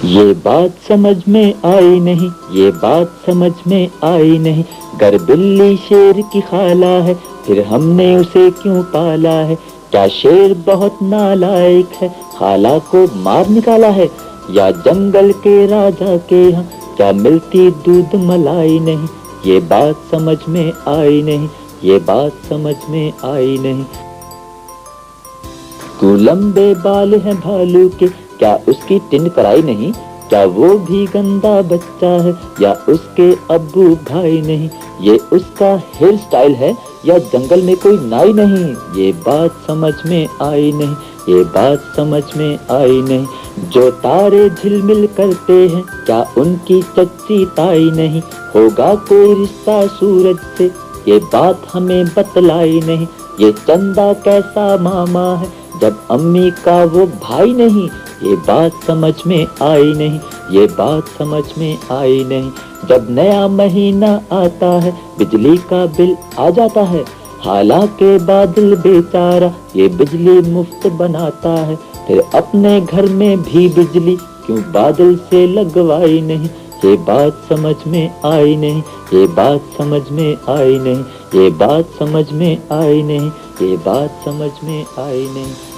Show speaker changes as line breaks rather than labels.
یہ بات سمجھ میں آئی نہیں، یہ بات سمجھ میں آئی نہیں، گر بلی شیر کی خالہ ہے پھر ہم نے اسے کیوں پالا ہے؟ کیا شیر بہت نالائق ہے خالہ کو مار نکالا ہے؟ یا جنگل کے راجا کے ہاں کیا ملتی دودھ ملائی نہیں؟ یہ بات سمجھ میں آئی نہیں، یہ بات سمجھ میں آئی نہیں۔ کو لمبے بال ہیں بھالو کے، کیا اس کی ٹن کرائی نہیں؟ کیا وہ بھی گندا بچہ ہے یا اس کے ابو بھائی نہیں؟ یہ اس کا ہیئر سٹائل ہے یا جنگل میں کوئی نائی نہیں؟ یہ بات سمجھ میں آئی نہیں، یہ بات سمجھ میں آئی نہیں۔ جو تارے جھل مل کرتے ہیں کیا ان کی چچی تائی نہیں؟ ہوگا کوئی رشتہ سورج سے، یہ بات ہمیں بتلائی نہیں۔ یہ چندہ کیسا ماما ہے جب امی کا وہ بھائی نہیں؟ یہ بات سمجھ میں آئی نہیں، یہ بات سمجھ میں آئی نہیں۔ جب نیا مہینہ آتا ہے بجلی کا بل آ جاتا ہے، حالانکہ بادل بیچارہ یہ بجلی مفت بناتا ہے، پھر اپنے گھر میں بھی بجلی کیوں بادل سے لگوائی نہیں؟ یہ بات سمجھ میں آئی نہیں، یہ بات سمجھ میں آئی نہیں، یہ بات سمجھ میں آئی نہیں، یہ بات سمجھ میں آئی نہیں۔